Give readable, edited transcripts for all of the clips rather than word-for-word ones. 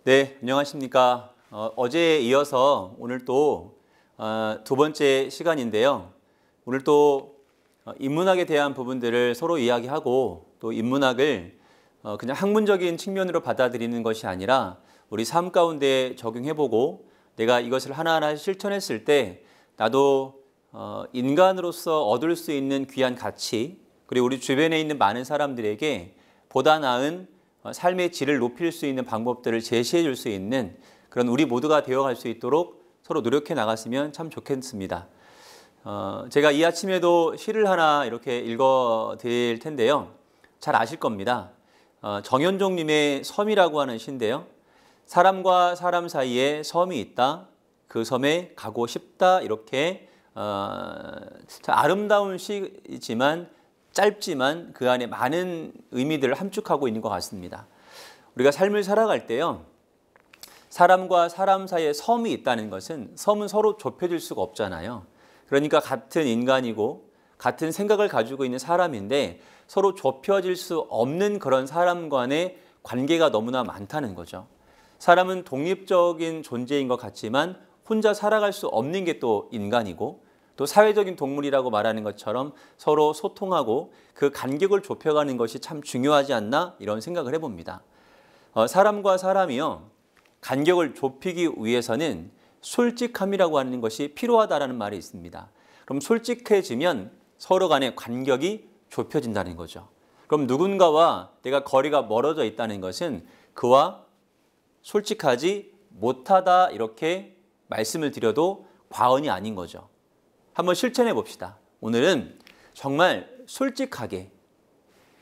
네, 안녕하십니까. 어제에 이어서 오늘 또 두 번째 시간인데요. 오늘 또 인문학에 대한 부분들을 서로 이야기하고 또 인문학을 그냥 학문적인 측면으로 받아들이는 것이 아니라 우리 삶 가운데 적용해보고 내가 이것을 하나하나 실천했을 때 나도 인간으로서 얻을 수 있는 귀한 가치 그리고 우리 주변에 있는 많은 사람들에게 보다 나은 삶의 질을 높일 수 있는 방법들을 제시해 줄 수 있는 그런 우리 모두가 되어갈 수 있도록 서로 노력해 나갔으면 참 좋겠습니다. 제가 이 아침에도 시를 하나 이렇게 읽어 드릴 텐데요. 잘 아실 겁니다. 정현종님의 섬이라고 하는 시인데요. 사람과 사람 사이에 섬이 있다. 그 섬에 가고 싶다. 이렇게 아름다운 시이지만 짧지만 그 안에 많은 의미들을 함축하고 있는 것 같습니다. 우리가 삶을 살아갈 때요. 사람과 사람 사이에 섬이 있다는 것은 섬은 서로 좁혀질 수가 없잖아요. 그러니까 같은 인간이고 같은 생각을 가지고 있는 사람인데 서로 좁혀질 수 없는 그런 사람 간의 관계가 너무나 많다는 거죠. 사람은 독립적인 존재인 것 같지만 혼자 살아갈 수 없는 게 또 인간이고 또 사회적인 동물이라고 말하는 것처럼 서로 소통하고 그 간격을 좁혀가는 것이 참 중요하지 않나 이런 생각을 해봅니다. 사람과 사람이요. 간격을 좁히기 위해서는 솔직함이라고 하는 것이 필요하다는 말이 있습니다. 그럼 솔직해지면 서로 간의 간격이 좁혀진다는 거죠. 그럼 누군가와 내가 거리가 멀어져 있다는 것은 그와 솔직하지 못하다 이렇게 말씀을 드려도 과언이 아닌 거죠. 한번 실천해 봅시다. 오늘은 정말 솔직하게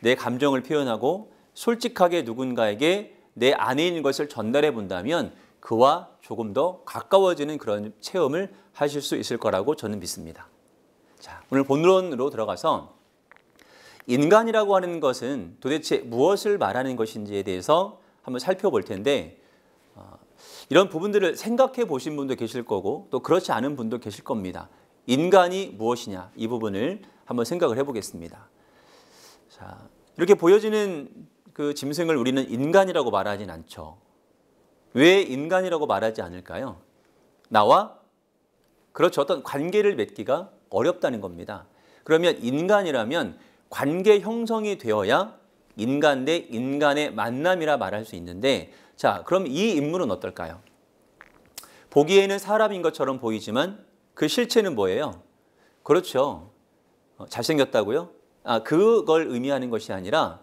내 감정을 표현하고 솔직하게 누군가에게 내 안에 있는 것을 전달해 본다면 그와 조금 더 가까워지는 그런 체험을 하실 수 있을 거라고 저는 믿습니다. 자, 오늘 본론으로 들어가서 인간이라고 하는 것은 도대체 무엇을 말하는 것인지에 대해서 한번 살펴볼 텐데 이런 부분들을 생각해 보신 분도 계실 거고 또 그렇지 않은 분도 계실 겁니다. 인간이 무엇이냐 이 부분을 한번 생각을 해보겠습니다. 자, 이렇게 보여지는 그 짐승을 우리는 인간이라고 말하진 않죠. 왜 인간이라고 말하지 않을까요? 나와 그렇죠. 어떤 관계를 맺기가 어렵다는 겁니다. 그러면 인간이라면 관계 형성이 되어야 인간 대 인간의 만남이라 말할 수 있는데 자, 그럼 이 인물은 어떨까요? 보기에는 사람인 것처럼 보이지만 그 실체는 뭐예요? 그렇죠. 잘생겼다고요? 그걸 의미하는 것이 아니라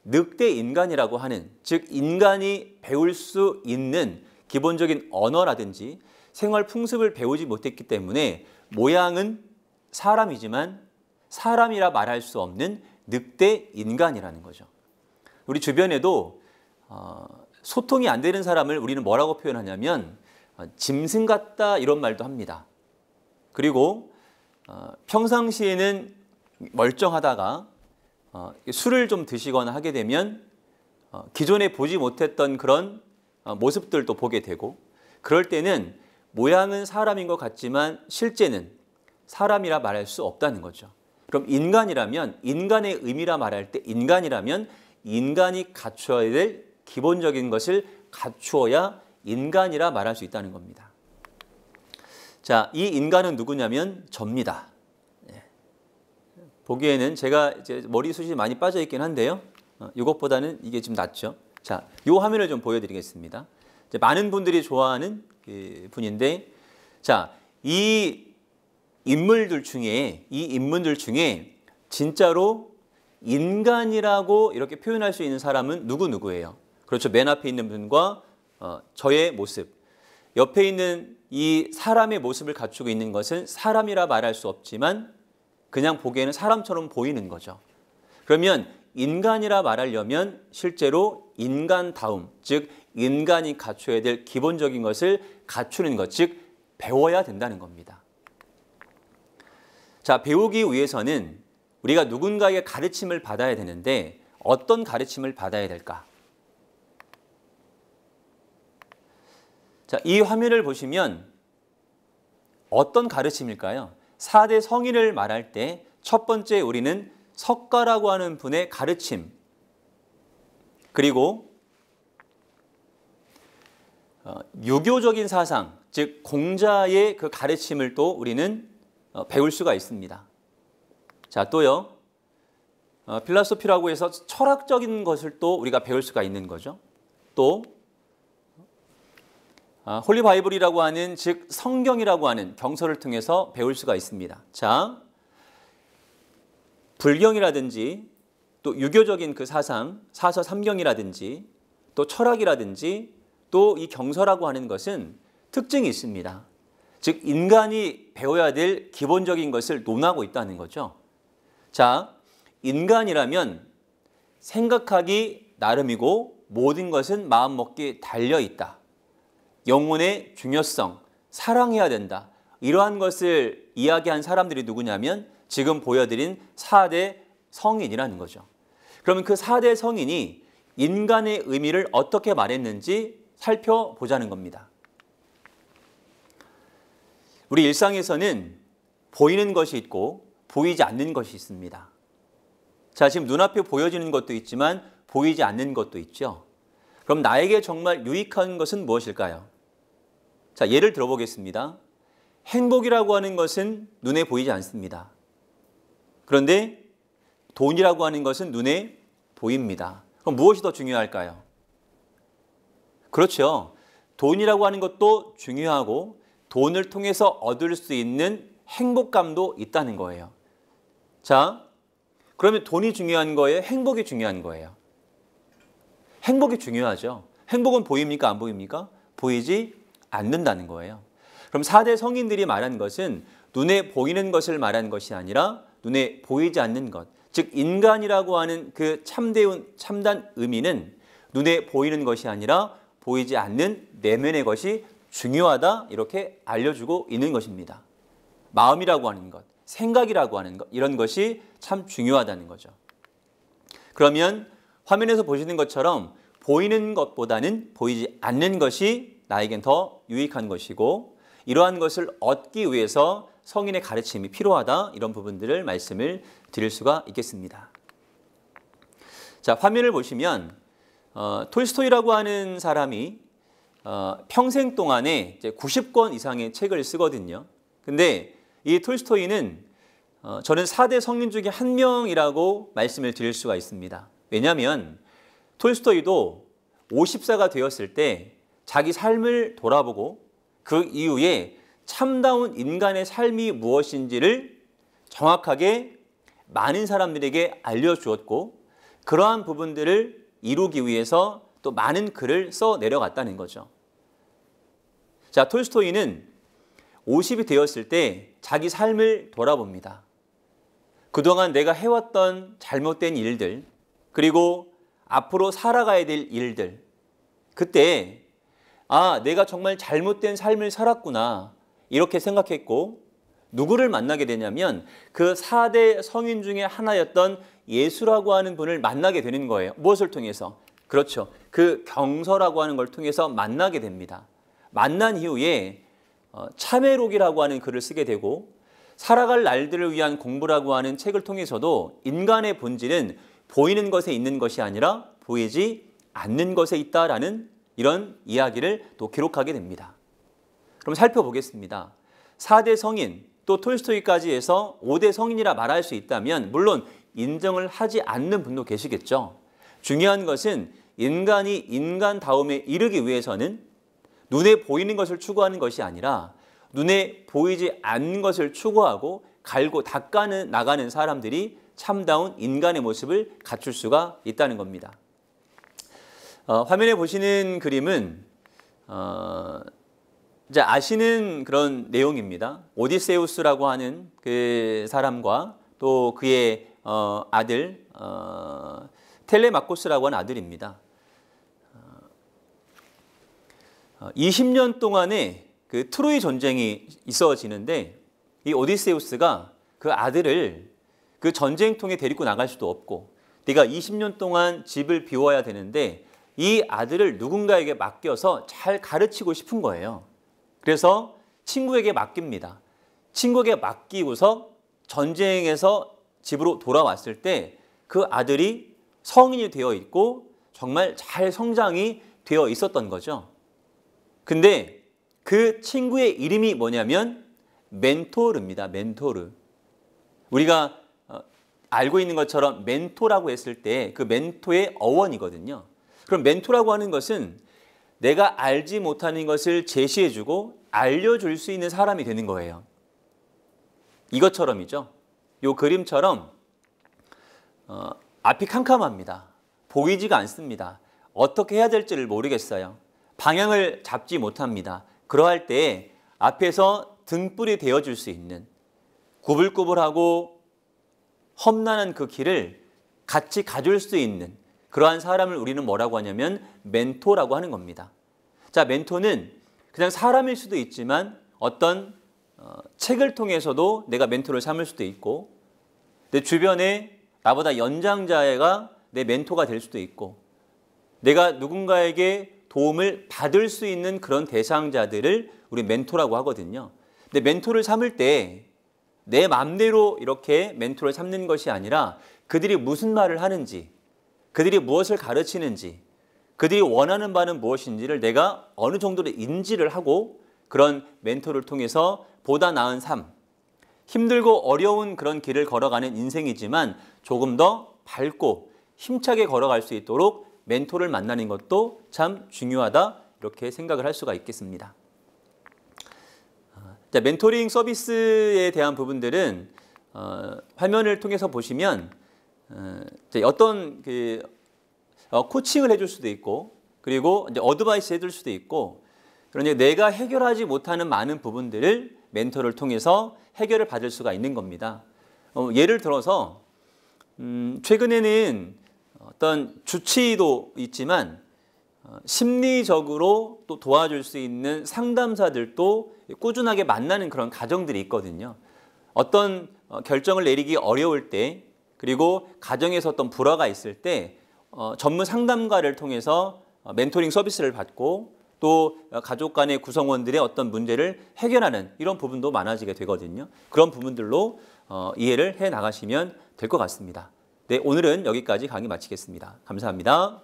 늑대 인간이라고 하는 즉 인간이 배울 수 있는 기본적인 언어라든지 생활 풍습을 배우지 못했기 때문에 모양은 사람이지만 사람이라 말할 수 없는 늑대 인간이라는 거죠. 우리 주변에도 소통이 안 되는 사람을 우리는 뭐라고 표현하냐면 짐승 같다 이런 말도 합니다. 그리고 평상시에는 멀쩡하다가 술을 좀 드시거나 하게 되면 기존에 보지 못했던 그런 모습들도 보게 되고 그럴 때는 모양은 사람인 것 같지만 실제는 사람이라 말할 수 없다는 거죠. 그럼 인간이라면 인간의 의미라 말할 때 인간이라면 인간이 갖추어야 될 기본적인 것을 갖추어야 인간이라 말할 수 있다는 겁니다. 자, 이 인간은 누구냐면 접니다. 보기에는 제가 이제 머리숱이 많이 빠져 있긴 한데요. 이것보다는 이게 좀 낫죠. 자, 이 화면을 좀 보여드리겠습니다. 이제 많은 분들이 좋아하는 분인데, 자, 이 인물들 중에 진짜로 인간이라고 이렇게 표현할 수 있는 사람은 누구예요? 그렇죠. 맨 앞에 있는 분과 저의 모습. 옆에 있는 이 사람의 모습을 갖추고 있는 것은 사람이라 말할 수 없지만 그냥 보기에는 사람처럼 보이는 거죠. 그러면 인간이라 말하려면 실제로 인간다움, 즉 인간이 갖춰야 될 기본적인 것을 갖추는 것, 즉 배워야 된다는 겁니다. 자, 배우기 위해서는 우리가 누군가의 가르침을 받아야 되는데 어떤 가르침을 받아야 될까? 자, 이 화면을 보시면 어떤 가르침일까요? 4대 성인을 말할 때 첫 번째 우리는 석가라고 하는 분의 가르침, 그리고 유교적인 사상, 즉 공자의 그 가르침을 또 우리는 배울 수가 있습니다. 자, 또요. 필라소피라고 해서 철학적인 것을 또 우리가 배울 수가 있는 거죠. 또 홀리 바이블이라고 하는, 즉 성경이라고 하는 경서를 통해서 배울 수가 있습니다. 자, 불경이라든지 또 유교적인 그 사상, 사서 삼경이라든지 또 철학이라든지 또 이 경서라고 하는 것은 특징이 있습니다. 즉 인간이 배워야 될 기본적인 것을 논하고 있다는 거죠. 자, 인간이라면 생각하기 나름이고 모든 것은 마음먹기에 달려있다. 영혼의 중요성, 사랑해야 된다. 이러한 것을 이야기한 사람들이 누구냐면 지금 보여드린 4대 성인이라는 거죠. 그러면 그 4대 성인이 인간의 의미를 어떻게 말했는지 살펴보자는 겁니다. 우리 일상에서는 보이는 것이 있고 보이지 않는 것이 있습니다. 자, 지금 눈앞에 보여지는 것도 있지만 보이지 않는 것도 있죠. 그럼 나에게 정말 유익한 것은 무엇일까요? 자, 예를 들어보겠습니다. 행복이라고 하는 것은 눈에 보이지 않습니다. 그런데 돈이라고 하는 것은 눈에 보입니다. 그럼 무엇이 더 중요할까요? 그렇죠. 돈이라고 하는 것도 중요하고 돈을 통해서 얻을 수 있는 행복감도 있다는 거예요. 자, 그러면 돈이 중요한 거예요? 행복이 중요한 거예요? 행복이 중요하죠. 행복은 보입니까? 안 보입니까? 보이지 않는다는 거예요. 그럼 4대 성인들이 말한 것은 눈에 보이는 것을 말한 것이 아니라 눈에 보이지 않는 것, 즉 인간이라고 하는 그 참단 의미는 눈에 보이는 것이 아니라 보이지 않는 내면의 것이 중요하다, 이렇게 알려주고 있는 것입니다. 마음이라고 하는 것, 생각이라고 하는 것, 이런 것이 참 중요하다는 거죠. 그러면 화면에서 보시는 것처럼 보이는 것보다는 보이지 않는 것이 나에겐 더 유익한 것이고, 이러한 것을 얻기 위해서 성인의 가르침이 필요하다, 이런 부분들을 말씀을 드릴 수가 있겠습니다. 자, 화면을 보시면 톨스토이라고 하는 사람이 평생 동안에 이제 90권 이상의 책을 쓰거든요. 근데 이 톨스토이는 저는 4대 성인 중에 한 명이라고 말씀을 드릴 수가 있습니다. 왜냐하면 톨스토이도 50세가 되었을 때 자기 삶을 돌아보고 그 이후에 참다운 인간의 삶이 무엇인지를 정확하게 많은 사람들에게 알려주었고, 그러한 부분들을 이루기 위해서 또 많은 글을 써 내려갔다는 거죠. 자, 톨스토이는 50이 되었을 때 자기 삶을 돌아봅니다. 그동안 내가 해왔던 잘못된 일들, 그리고 앞으로 살아가야 될 일들, 그때 내가 정말 잘못된 삶을 살았구나, 이렇게 생각했고, 누구를 만나게 되냐면 그 4대 성인 중에 하나였던 예수라고 하는 분을 만나게 되는 거예요. 무엇을 통해서? 그렇죠. 그 경서라고 하는 걸 통해서 만나게 됩니다. 만난 이후에 참회록이라고 하는 글을 쓰게 되고, 살아갈 날들을 위한 공부라고 하는 책을 통해서도 인간의 본질은 보이는 것에 있는 것이 아니라 보이지 않는 것에 있다라는 이런 이야기를 또 기록하게 됩니다. 그럼 살펴보겠습니다. 4대 성인, 또 톨스토이까지 해서 5대 성인이라 말할 수 있다면 물론 인정을 하지 않는 분도 계시겠죠. 중요한 것은 인간이 인간다움에 이르기 위해서는 눈에 보이는 것을 추구하는 것이 아니라 눈에 보이지 않는 것을 추구하고 갈고 닦아 나가는 사람들이 참다운 인간의 모습을 갖출 수가 있다는 겁니다. 화면에 보시는 그림은 이제 아시는 그런 내용입니다. 오디세우스라고 하는 그 사람과 또 그의 아들 텔레마코스라고 하는 아들입니다. 20년 동안의 그 트로이 전쟁이 있어지는데 이 오디세우스가 그 아들을 그 전쟁통에 데리고 나갈 수도 없고, 네가 20년 동안 집을 비워야 되는데 이 아들을 누군가에게 맡겨서 잘 가르치고 싶은 거예요. 그래서 친구에게 맡깁니다. 친구에게 맡기고서 전쟁에서 집으로 돌아왔을 때 그 아들이 성인이 되어 있고 정말 잘 성장이 되어 있었던 거죠. 근데 그 친구의 이름이 뭐냐면 멘토르입니다. 멘토르. 우리가 알고 있는 것처럼 멘토라고 했을 때 그 멘토의 어원이거든요. 그럼 멘토라고 하는 것은 내가 알지 못하는 것을 제시해주고 알려줄 수 있는 사람이 되는 거예요. 이것처럼이죠. 이 그림처럼 앞이 캄캄합니다. 보이지가 않습니다. 어떻게 해야 될지를 모르겠어요. 방향을 잡지 못합니다. 그러할 때 앞에서 등불이 되어줄 수 있는 구불구불하고 험난한 그 길을 같이 가줄 수 있는 그러한 사람을 우리는 뭐라고 하냐면 멘토라고 하는 겁니다. 자, 멘토는 그냥 사람일 수도 있지만 어떤 책을 통해서도 내가 멘토를 삼을 수도 있고 내 주변에 나보다 연장자가 내 멘토가 될 수도 있고 내가 누군가에게 도움을 받을 수 있는 그런 대상자들을 우리 멘토라고 하거든요. 근데 멘토를 삼을 때 내 맘대로 이렇게 멘토를 삼는 것이 아니라 그들이 무슨 말을 하는지, 그들이 무엇을 가르치는지, 그들이 원하는 바는 무엇인지를 내가 어느 정도로 인지를 하고 그런 멘토를 통해서 보다 나은 삶, 힘들고 어려운 그런 길을 걸어가는 인생이지만 조금 더 밝고 힘차게 걸어갈 수 있도록 멘토를 만나는 것도 참 중요하다 이렇게 생각을 할 수가 있겠습니다. 자, 멘토링 서비스에 대한 부분들은 화면을 통해서 보시면 어떤 코칭을 해줄 수도 있고 그리고 이제 어드바이스 해줄 수도 있고 그러니 내가 해결하지 못하는 많은 부분들을 멘토를 통해서 해결을 받을 수가 있는 겁니다. 예를 들어서 최근에는 어떤 주치의도 있지만 심리적으로 또 도와줄 수 있는 상담사들도 꾸준하게 만나는 그런 가정들이 있거든요. 어떤 결정을 내리기 어려울 때 그리고 가정에서 어떤 불화가 있을 때 전문 상담가를 통해서 멘토링 서비스를 받고 또 가족 간의 구성원들의 어떤 문제를 해결하는 이런 부분도 많아지게 되거든요. 그런 부분들로 이해를 해 나가시면 될 것 같습니다. 네, 오늘은 여기까지 강의 마치겠습니다. 감사합니다.